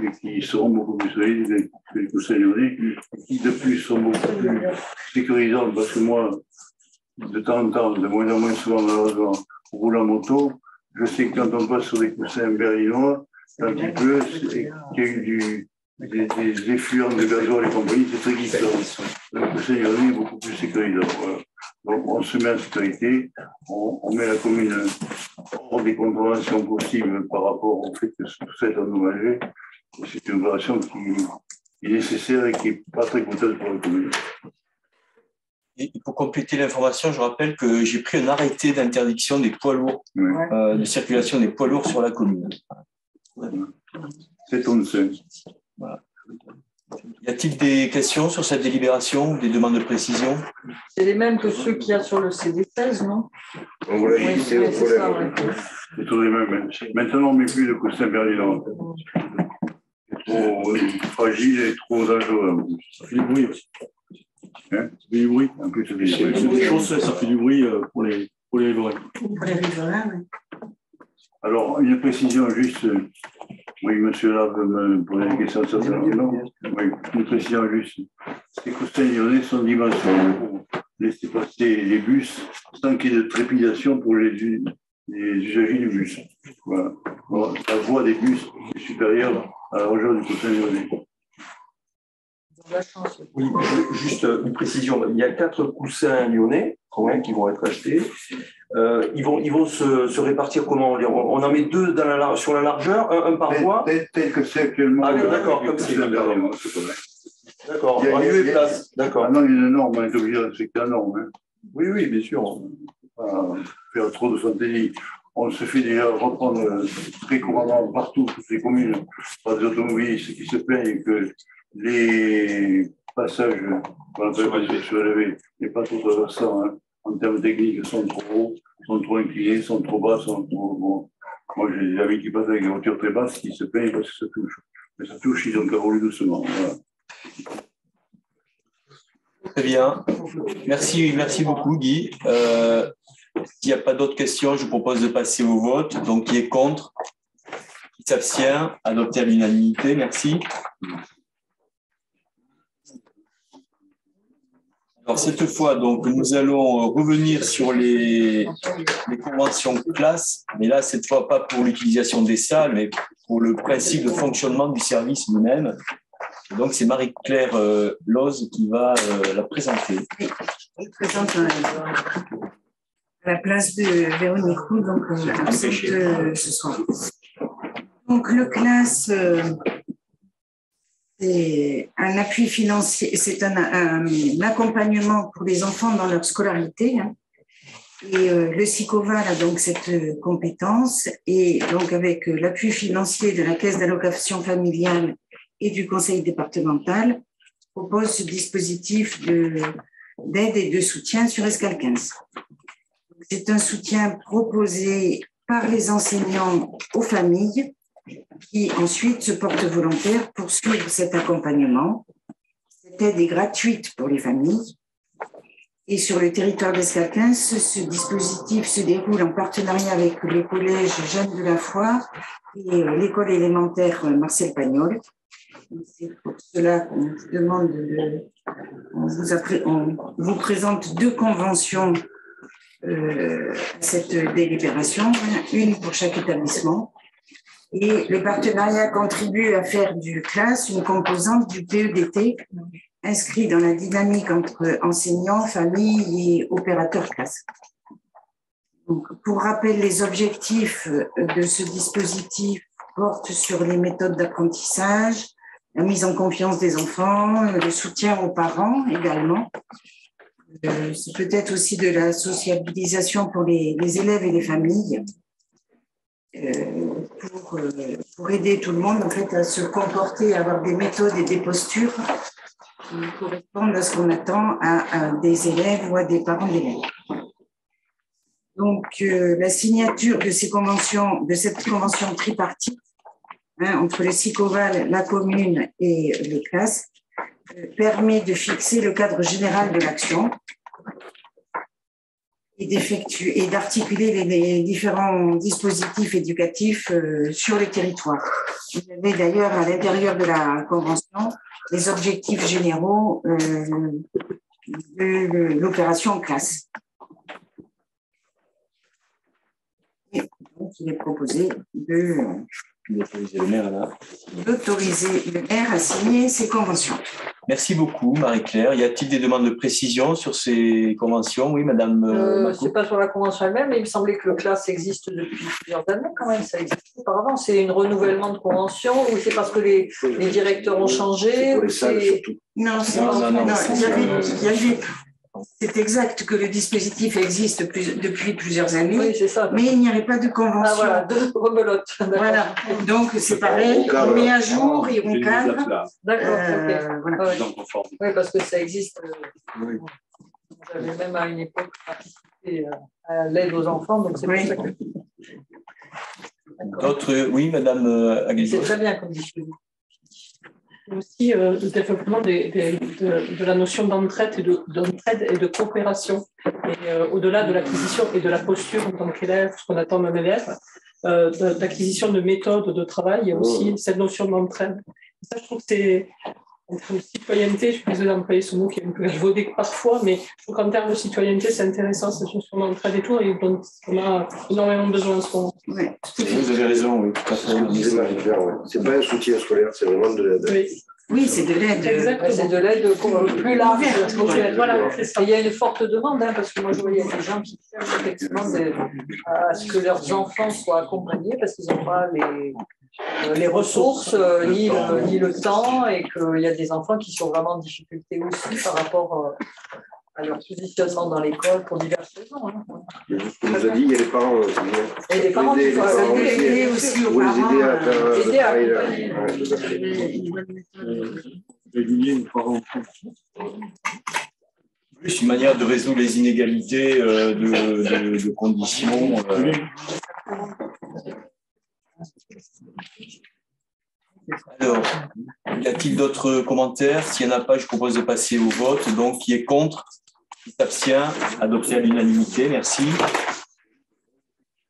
et qui seront beaucoup plus solides que les coussins lyonnais, qui de plus sont beaucoup plus sécurisants parce que moi, de temps en temps, de moins en moins souvent malheureusement, on roule en moto. Je sais que quand on passe sur des coussins berlinois, un petit peu, qu'il y a eu des effluents de gasoil et compagnie, c'est très glissant. Le coussin lyonnais est beaucoup plus sécurisant. Voilà. Donc on se met en sécurité, on met la commune hors des contraventions possibles par rapport au fait que tout ça est endommagé. C'est une opération qui est nécessaire et qui n'est pas très coûteuse pour la commune. Et pour compléter l'information, je rappelle que j'ai pris un arrêté d'interdiction des poids lourds, de circulation des poids lourds sur la commune. C'est ton seul. Voilà. Y a-t-il des questions sur cette délibération ou des demandes de précision? C'est les mêmes que ceux qu'il y a sur le CD16, non? Oui, c'est ça. C'est tous les mêmes. Maintenant, on ne met plus de coussins berlinois. C'est trop fragile et trop dangereux. Ça fait du bruit aussi. Ça fait du bruit. En plus, ça fait du bruit. Des choses, ça fait du bruit pour les riverains. Pour les riverains, oui. Alors, une précision juste. Oui, monsieur là veut me poser une question sur ça. Non, oui, une précision juste. Ces coussins lyonnais sont dimensionnés pour laisser passer les bus sans qu'il y ait de trépidation pour les usagers du bus. Voilà. Bon, la voie des bus est supérieure à la largeur du Coussin lyonnais. Oui, juste une précision. Il y a 4 coussins lyonnais qui vont être achetés. Ils vont se répartir comment? On en met 2 sur la largeur, un par voie. Tel que c'est actuellement. Ah oui, d'accord, comme c'est. D'accord, en lieu et place. D'accord. Ah non, il y a une norme, on est obligé de respecter la norme. Hein. Oui, bien sûr. Faire trop de fantaisie. On se fait déjà reprendre très couramment partout, toutes les communes, par des automobilistes qui se plaignent que les passages surélevés, les plateaux traversants, hein, en termes techniques, sont trop hauts, sont trop inclinés, sont trop bas, sont trop. Bon. Moi, j'ai des amis qui passent avec des voitures très basses qui se plaignent parce que ça touche. Mais ça touche, ils ont qu'à rouler doucement. Voilà. Très bien. Merci beaucoup, Guy. S'il n'y a pas d'autres questions, je vous propose de passer au vote. Donc, qui est contre? Qui s'abstient? Adopté à l'unanimité. Merci. Alors, cette fois, donc, nous allons revenir sur les conventions de classe, mais là, cette fois, pas pour l'utilisation des salles, mais pour le principe de fonctionnement du service lui-même. Et donc, c'est Marie-Claire Loz qui va la présenter. Je présente à la place de Véronique Roux, donc absente ce soir. Donc, le classe, c'est un appui financier, c'est un accompagnement pour les enfants dans leur scolarité. Hein. Et le SICOVAL a donc cette compétence. Et donc, avec l'appui financier de la Caisse d'allocation familiale et du conseil départemental, propose ce dispositif d'aide et de soutien sur Escale 15. C'est un soutien proposé par les enseignants aux familles qui ensuite se portent volontaires pour suivre cet accompagnement. Cette aide est gratuite pour les familles. Et sur le territoire d'Escale 15, ce dispositif se déroule en partenariat avec le collège Jeanne de la Foi et l'école élémentaire Marcel Pagnol. C'est pour cela qu'on vous demande on vous présente 2 conventions à cette délibération, une pour chaque établissement. Et le partenariat contribue à faire du classe une composante du PEDT inscrit dans la dynamique entre enseignants, familles et opérateurs classe. Donc, pour rappel, les objectifs de ce dispositif portent sur les méthodes d'apprentissage, la mise en confiance des enfants, le soutien aux parents également. C'est peut-être aussi de la sociabilisation pour les élèves et les familles, pour aider tout le monde en fait, à se comporter, à avoir des méthodes et des postures qui correspondent à ce qu'on attend à des élèves ou à des parents d'élèves. Donc, la signature de cette convention tripartite entre le SICOVAL, la commune et le CLAS permet de fixer le cadre général de l'action et d'articuler les différents dispositifs éducatifs sur le territoire. Vous avez d'ailleurs à l'intérieur de la convention les objectifs généraux de l'opération classe. Et donc, il est proposé d'autoriser le maire à signer ces conventions. Merci beaucoup, Marie-Claire. Y a-t-il des demandes de précision sur ces conventions? Oui, madame. Ce n'est pas sur la convention elle-même, mais il me semblait que le classe existe depuis plusieurs années quand même. Ça existait auparavant. C'est un renouvellement de convention ou c'est parce que les directeurs ont changé ou c'est... Non, c'est exact que le dispositif existe depuis plusieurs années, oui, c'est ça. Mais il n'y avait pas de convention. Ah voilà, de rebelote. Voilà, donc c'est pareil, on met à jour et on cadre. D'accord, ok. Voilà. Oui, parce que ça existe. J'avais même à une époque participé à l'aide aux enfants, donc c'est pour ça que... D'autres, oui, madame Aguilera. C'est très bien comme dispositif. Aussi le développement de la notion d'entraide et de coopération. Et au-delà de l'acquisition et de la posture en tant qu'élève, ce qu'on attend d'un élève, d'acquisition de méthodes de travail, il y a aussi cette notion d'entraide. Ça, je trouve que en termes de citoyenneté, je suis désolée d'employer ce mot qui est un peu galvaudé parfois, mais je trouve qu'en termes de citoyenneté, c'est intéressant, cette notion d'entraide et tout, et donc on a énormément besoin en ce moment. Oui, vous avez raison, oui, tout à fait. C'est pas un soutien scolaire, c'est vraiment de l'aide. Oui, c'est de l'aide. Exactement. C'est de l'aide plus large. Voilà, c'est ça. Il y a une forte demande, hein, parce que moi je vois, il y a des gens qui cherchent effectivement à ce que leurs enfants soient accompagnés parce qu'ils n'ont pas les ressources ni le temps, et qu'il y a des enfants qui sont vraiment en difficulté aussi par rapport à leur positionnement dans l'école pour diverses raisons. Hein. Ce qu'on nous a dit, il y a les parents. Et les parents qui doivent aider aussi aux parents. Aider à faire aider à Plus une manière de résoudre les inégalités de conditions. Alors, y a-t-il d'autres commentaires? S'il n'y en a pas, je propose de passer au vote. Donc, qui est contre? Qui s'abstient? Adopté à l'unanimité. Merci.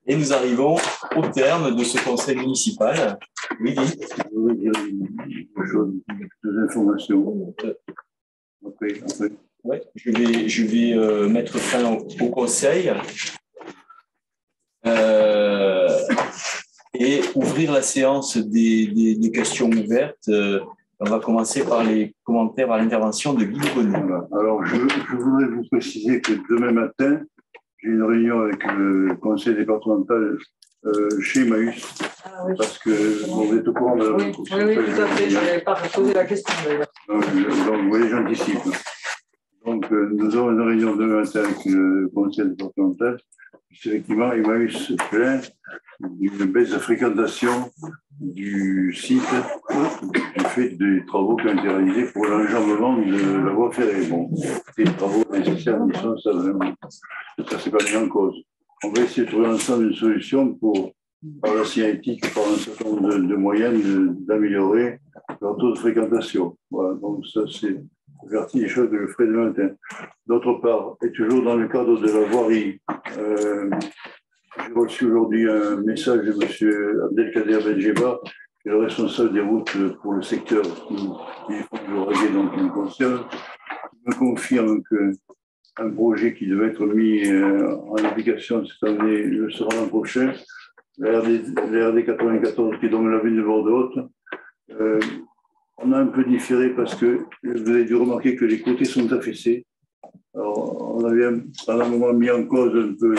Et nous arrivons au terme de ce conseil municipal. Oui, je voudrais dire deux informations. Ouais, je vais mettre fin au conseil et ouvrir la séance des questions ouvertes. On va commencer par les commentaires à l'intervention de Guy Bonnet. Voilà. Alors, je voudrais vous préciser que demain matin, j'ai une réunion avec le conseil départemental chez Emmaüs, parce que vous êtes au courant de la... Oui, tout à fait, je n'avais pas posé la question d'ailleurs. Donc, vous voyez, j'anticipe. Donc, nous aurons une réunion demain matin avec le conseil départemental. Effectivement, Emmaüs se plaint d'une baisse de fréquentation du site du fait des travaux qui ont été réalisés pour l'enjambement de la voie ferrée. Bon, des travaux nécessaires, ça c'est pas mis en cause. On va essayer de trouver ensemble une solution pour, par la signalétique, par un certain nombre de moyens, d'améliorer leur taux de fréquentation. Voilà, donc ça c'est partie des choses que je ferai demain matin. D'autre part, et toujours dans le cadre de la voirie, j'ai reçu aujourd'hui un message de M. Abdelkader Benjeba, qui est le responsable des routes pour le secteur qui me concerne. Il me confirme qu'un projet qui devait être mis en application cette année le sera l'an prochain, la RD 94, qui est donc la ville de Bordeaux. On a un peu différé parce que vous avez dû remarquer que les côtés sont affaissés. Alors, on avait pendant un moment mis en cause un peu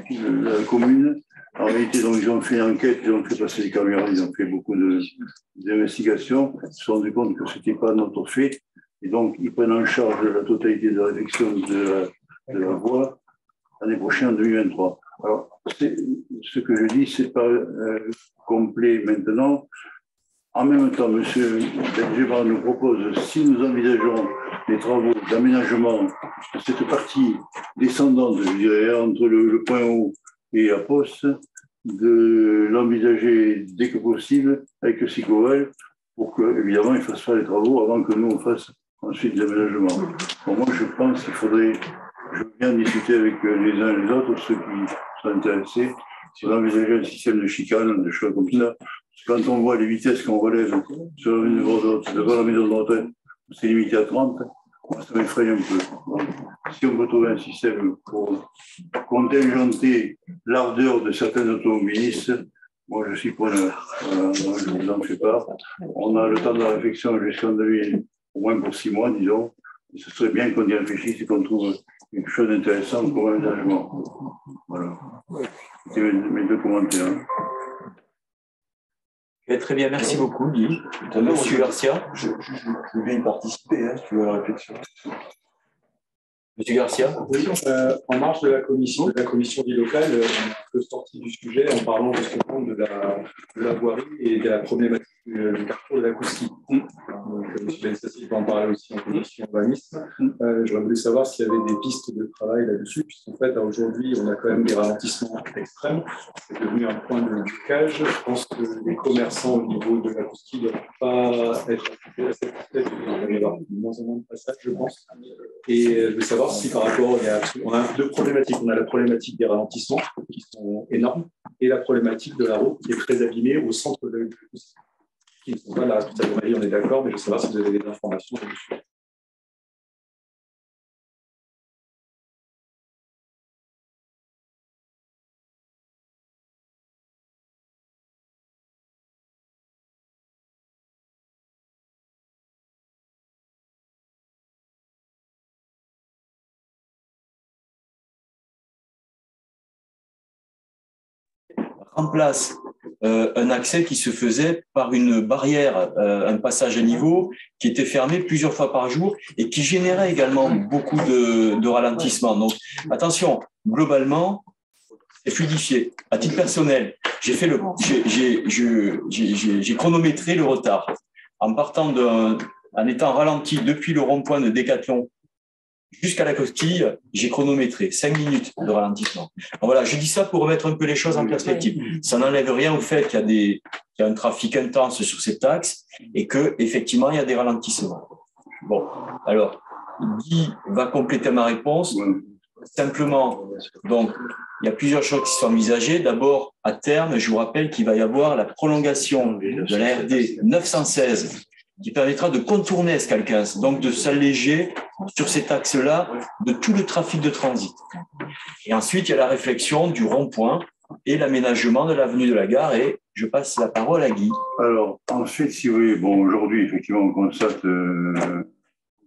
la commune. En réalité, donc, ils ont fait une enquête, ils ont fait passer les caméras, ils ont fait beaucoup d'investigations. Ils se sont rendus compte que ce n'était pas notre fait. Et donc, ils prennent en charge la totalité de la réfection de la voie l'année prochaine, en 2023. Alors, ce que je dis, ce n'est pas complet maintenant. En même temps, M. Benjeba nous propose, si nous envisageons les travaux d'aménagement de cette partie descendante, je dirais, entre le point haut et la poste, de l'envisager dès que possible avec le Sicovel pour qu'évidemment, il ne fasse pas les travaux avant que nous, on fasse ensuite l'aménagement. Pour moi, je pense qu'il faudrait, je viens discuter avec les uns et les autres, ceux qui sont intéressés, si on envisageait un système de chicane, de choses comme ça. Quand on voit les vitesses qu'on relève sur la ligne de Bordeaux, devant la maison de retraite, c'est limité à 30, ça m'effraie un peu. Donc, si on peut trouver un système pour contingenter l'ardeur de certains automobilistes, moi je suis preneur. Je vous en fais part. On a le temps de la réflexion jusqu'en 2000, au moins pour 6 mois, disons. Et ce serait bien qu'on y réfléchisse et qu'on trouve quelque chose d'intéressant pour l'aménagement. Voilà. C'était mes deux commentaires. Très bien, merci beaucoup, Guy. Monsieur Garcia. Je vais y participer, si tu veux, à la réflexion. Monsieur Garcia. Oui, en marge de la commission vie locale, on est un peu sorti du sujet en parlant justement de la voirie et de la problématique du carrefour de la Cousky. Donc, M. Bensassi va en parler aussi en commission urbanisme. J'aurais voulu savoir s'il y avait des pistes de travail là-dessus, puisqu'en fait, aujourd'hui, on a quand même des ralentissements extrêmes. C'est devenu un point de blocage. Je pense que les commerçants au niveau de la Cousky ne doivent pas être satisfaits. Il va y avoir de moins en moins de passages, je pense. Et je veux savoir si par rapport, on a deux problématiques. On a la problématique des ralentissements qui sont énormes et la problématique de la route qui est très abîmée au centre de la Cousky. qui ne sont pas de la responsabilité de la mairie, on est d'accord, mais je veux savoir si vous avez des informations là-dessus. Remplace un accès qui se faisait par une barrière, un passage à niveau qui était fermé plusieurs fois par jour et qui générait également beaucoup de ralentissements. Donc attention, globalement, c'est fluidifié. À titre personnel, j'ai chronométré le retard en partant en étant ralenti depuis le rond-point de Décathlon jusqu'à la coquille, j'ai chronométré 5 minutes de ralentissement. Donc voilà, je dis ça pour remettre un peu les choses en perspective. Ça n'enlève rien au fait qu'il y a un trafic intense sur cet axe et qu'effectivement, il y a des ralentissements. Bon, alors, Guy va compléter ma réponse. Simplement, donc, il y a plusieurs choses qui sont envisagées. D'abord, à terme, je vous rappelle qu'il va y avoir la prolongation de la RD 916 qui permettra de contourner Escale 15, donc de s'alléger sur cet axe-là de tout le trafic de transit. Et ensuite, il y a la réflexion du rond-point et l'aménagement de l'avenue de la Gare. Et je passe la parole à Guy. Alors, ensuite, si vous voulez, bon, aujourd'hui, effectivement, on constate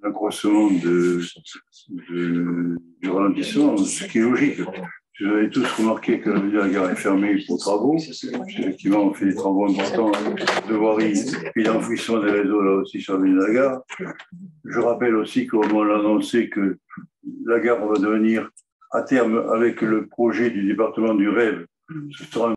l'accroissement du ralentissement, ce qui est logique. Vous avez tous remarqué que la gare est fermée pour travaux. Effectivement, on fait des travaux importants de voirie, puis d'enfouissement des réseaux là aussi sur l'avenue de la Gare. Je rappelle aussi qu'au moment où on a annoncé que la gare va devenir, à terme, avec le projet du département du Rêve, ce sera un